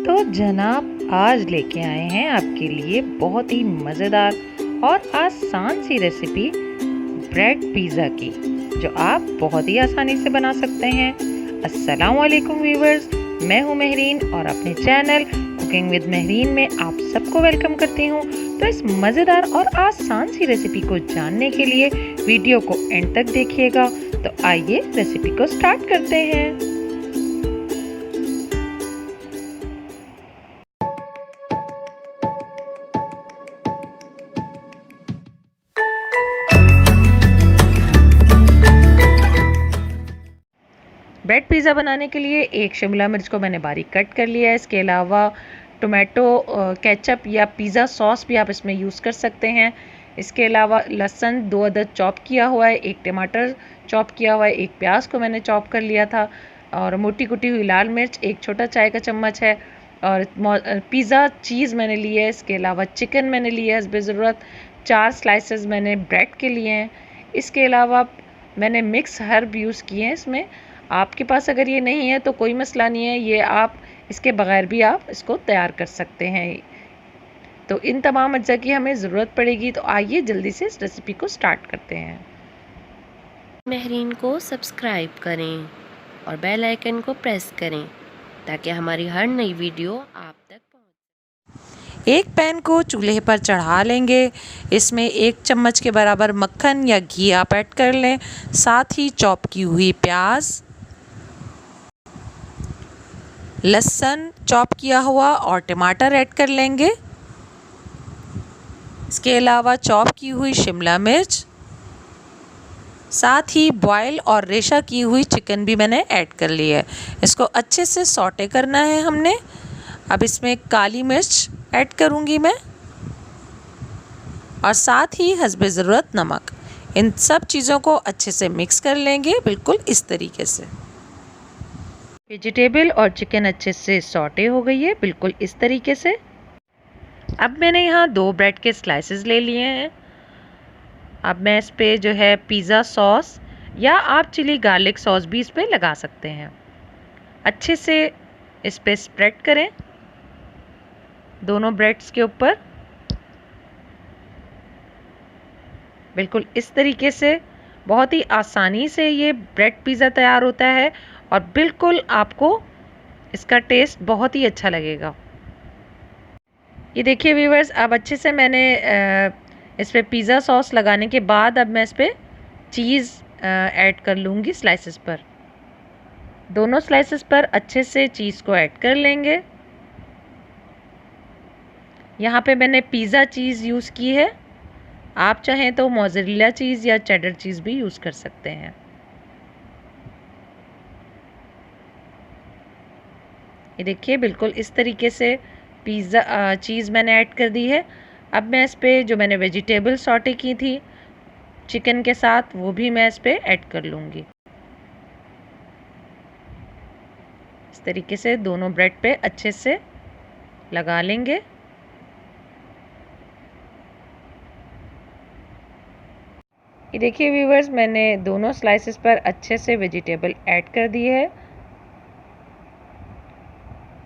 तो जनाब आज लेके आए हैं आपके लिए बहुत ही मज़ेदार और आसान सी रेसिपी ब्रेड पिज़्ज़ा की, जो आप बहुत ही आसानी से बना सकते हैं। अस्सलाम वालेकुम व्यूवर्स, मैं हूं महरीन और अपने चैनल कुकिंग विद महरीन में आप सबको वेलकम करती हूं। तो इस मज़ेदार और आसान सी रेसिपी को जानने के लिए वीडियो को एंड तक देखिएगा। तो आइए रेसिपी को स्टार्ट करते हैं। ब्रेड पिज़्ज़ा बनाने के लिए एक शिमला मिर्च को मैंने बारीक कट कर लिया है। इसके अलावा टोमेटो केचप या पिज़्ज़ा सॉस भी आप इसमें यूज़ कर सकते हैं। इसके अलावा लहसुन 2 अदद चॉप किया हुआ है, एक टमाटर चॉप किया हुआ है, एक प्याज को मैंने चॉप कर लिया था, और मोटी कुटी हुई लाल मिर्च एक छोटा चाय का चम्मच है, और पिज़्ज़ा चीज़ मैंने लिया है। इसके अलावा चिकन मैंने लिया है हस्बे ज़रूरत, 4 स्लाइसेस मैंने ब्रेड के लिए हैं। इसके अलावा मैंने मिक्स हर्ब यूज़ किए हैं इसमें। आपके पास अगर ये नहीं है तो कोई मसला नहीं है, ये आप इसके बगैर भी आप इसको तैयार कर सकते हैं। तो इन तमाम अज्जा की हमें ज़रूरत पड़ेगी। तो आइए जल्दी से इस रेसिपी को स्टार्ट करते हैं। महरीन को सब्सक्राइब करें और बेल आइकन को प्रेस करें ताकि हमारी हर नई वीडियो आप तक पहुंचे। एक पैन को चूल्हे पर चढ़ा लेंगे। इसमें 1 चम्मच के बराबर मक्खन या घी आप ऐड कर लें, साथ ही चॉप की हुई प्याज, लहसुन चॉप किया हुआ और टमाटर ऐड कर लेंगे। इसके अलावा चॉप की हुई शिमला मिर्च, साथ ही बॉयल और रेशा की हुई चिकन भी मैंने ऐड कर ली है। इसको अच्छे से सौटे करना है हमने। अब इसमें काली मिर्च ऐड करूँगी मैं, और साथ ही हस्बे ज़रूरत नमक। इन सब चीज़ों को अच्छे से मिक्स कर लेंगे, बिल्कुल इस तरीके से। वेजिटेबल और चिकन अच्छे से सौटे हो गई है, बिल्कुल इस तरीके से। अब मैंने यहाँ 2 ब्रेड के स्लाइसेस ले लिए हैं। अब मैं इस पे जो है पिज़्ज़ा सॉस या आप चिली गार्लिक सॉस भी इस पे लगा सकते हैं। अच्छे से इस पे स्प्रेड करें दोनों ब्रेड्स के ऊपर, बिल्कुल इस तरीके से। बहुत ही आसानी से ये ब्रेड पिज़्ज़ा तैयार होता है और बिल्कुल आपको इसका टेस्ट बहुत ही अच्छा लगेगा। ये देखिए व्यूवर्स, अब अच्छे से मैंने इस पे पिज़्ज़ा सॉस लगाने के बाद अब मैं इस पे चीज़ ऐड कर लूँगी स्लाइसेस पर। दोनों स्लाइसेस पर अच्छे से चीज़ को ऐड कर लेंगे। यहाँ पे मैंने पिज़्ज़ा चीज़ यूज़ की है, आप चाहें तो मोज़रेला चीज़ या चेडर चीज़ भी यूज़ कर सकते हैं। ये देखिए बिल्कुल इस तरीके से पिज़्ज़ा चीज़ मैंने ऐड कर दी है। अब मैं इस पे जो मैंने वेजिटेबल सॉटे की थी चिकन के साथ, वो भी मैं इस पे ऐड कर लूँगी। इस तरीके से दोनों ब्रेड पे अच्छे से लगा लेंगे। ये देखिए व्यूवर्स, मैंने दोनों स्लाइसेस पर अच्छे से वेजिटेबल ऐड कर दी है।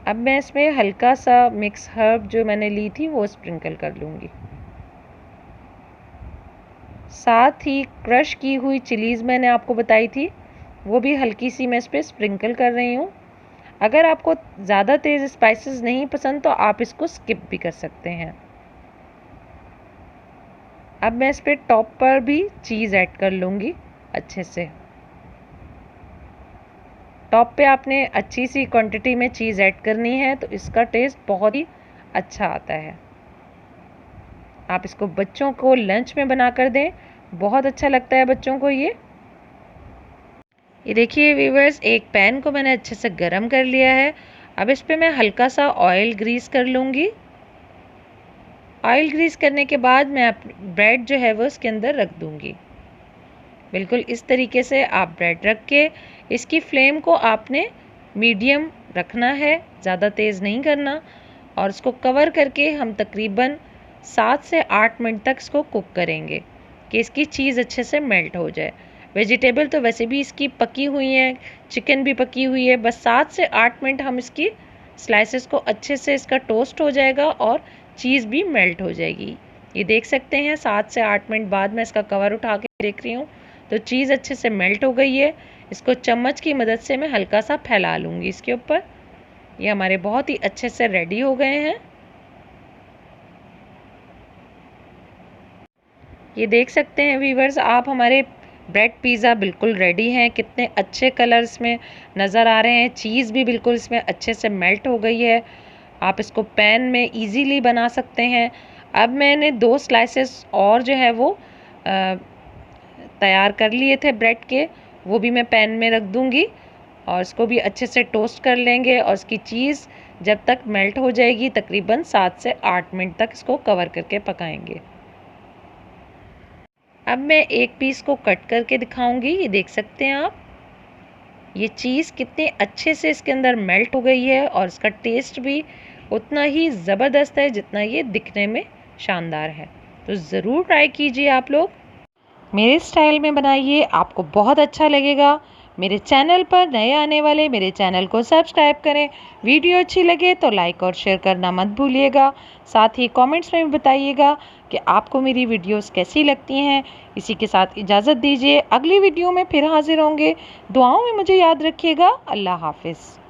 अब मैं इसमें हल्का सा मिक्स हर्ब जो मैंने ली थी वो स्प्रिंकल कर लूँगी। साथ ही क्रश की हुई चिलीज़ मैंने आपको बताई थी, वो भी हल्की सी मैं इस पर स्प्रिंकल कर रही हूँ। अगर आपको ज़्यादा तेज़ स्पाइसेस नहीं पसंद तो आप इसको स्किप भी कर सकते हैं। अब मैं इस पर टॉप पर भी चीज़ ऐड कर लूँगी अच्छे से। टॉप पे आपने अच्छी सी क्वांटिटी में चीज़ ऐड करनी है, तो इसका टेस्ट बहुत ही अच्छा आता है। आप इसको बच्चों को लंच में बना कर दें, बहुत अच्छा लगता है बच्चों को ये देखिए व्यूवर्स, एक पैन को मैंने अच्छे से गरम कर लिया है। अब इस पे मैं हल्का सा ऑयल ग्रीस कर लूँगी। ऑयल ग्रीस करने के बाद मैं ब्रेड जो है वो इसके अंदर रख दूँगी। बिल्कुल इस तरीके से आप ब्रेड रख के इसकी फ्लेम को आपने मीडियम रखना है, ज़्यादा तेज़ नहीं करना, और इसको कवर करके हम तकरीबन 7 से 8 मिनट तक इसको कुक करेंगे कि इसकी चीज़ अच्छे से मेल्ट हो जाए। वेजिटेबल तो वैसे भी इसकी पकी हुई है, चिकन भी पकी हुई है, बस 7 से 8 मिनट हम इसकी स्लाइसेस को अच्छे से इसका टोस्ट हो जाएगा और चीज़ भी मेल्ट हो जाएगी। ये देख सकते हैं 7 से 8 मिनट बाद मैं इसका कवर उठा के देख रही हूँ तो चीज़ अच्छे से मेल्ट हो गई है। इसको चम्मच की मदद से मैं हल्का सा फैला लूँगी इसके ऊपर। ये हमारे बहुत ही अच्छे से रेडी हो गए हैं। ये देख सकते हैं व्यूअर्स आप, हमारे ब्रेड पिज़्ज़ा बिल्कुल रेडी हैं। कितने अच्छे कलर्स में नज़र आ रहे हैं। चीज़ भी बिल्कुल इसमें अच्छे से मेल्ट हो गई है। आप इसको पैन में इजीली बना सकते हैं। अब मैंने 2 स्लाइसेस और जो है वो तैयार कर लिए थे ब्रेड के, वो भी मैं पैन में रख दूँगी और इसको भी अच्छे से टोस्ट कर लेंगे और इसकी चीज़ जब तक मेल्ट हो जाएगी तकरीबन 7 से 8 मिनट तक इसको कवर करके पकाएंगे। अब मैं एक पीस को कट करके दिखाऊंगी। ये देख सकते हैं आप, ये चीज़ कितने अच्छे से इसके अंदर मेल्ट हो गई है और इसका टेस्ट भी उतना ही ज़बरदस्त है जितना ये दिखने में शानदार है। तो ज़रूर ट्राई कीजिए आप लोग, मेरे स्टाइल में बनाइए, आपको बहुत अच्छा लगेगा। मेरे चैनल पर नए आने वाले मेरे चैनल को सब्सक्राइब करें। वीडियो अच्छी लगे तो लाइक और शेयर करना मत भूलिएगा। साथ ही कमेंट्स में भी बताइएगा कि आपको मेरी वीडियोस कैसी लगती हैं। इसी के साथ इजाज़त दीजिए, अगली वीडियो में फिर हाजिर होंगे। दुआओं में मुझे याद रखिएगा। अल्लाह हाफिज़।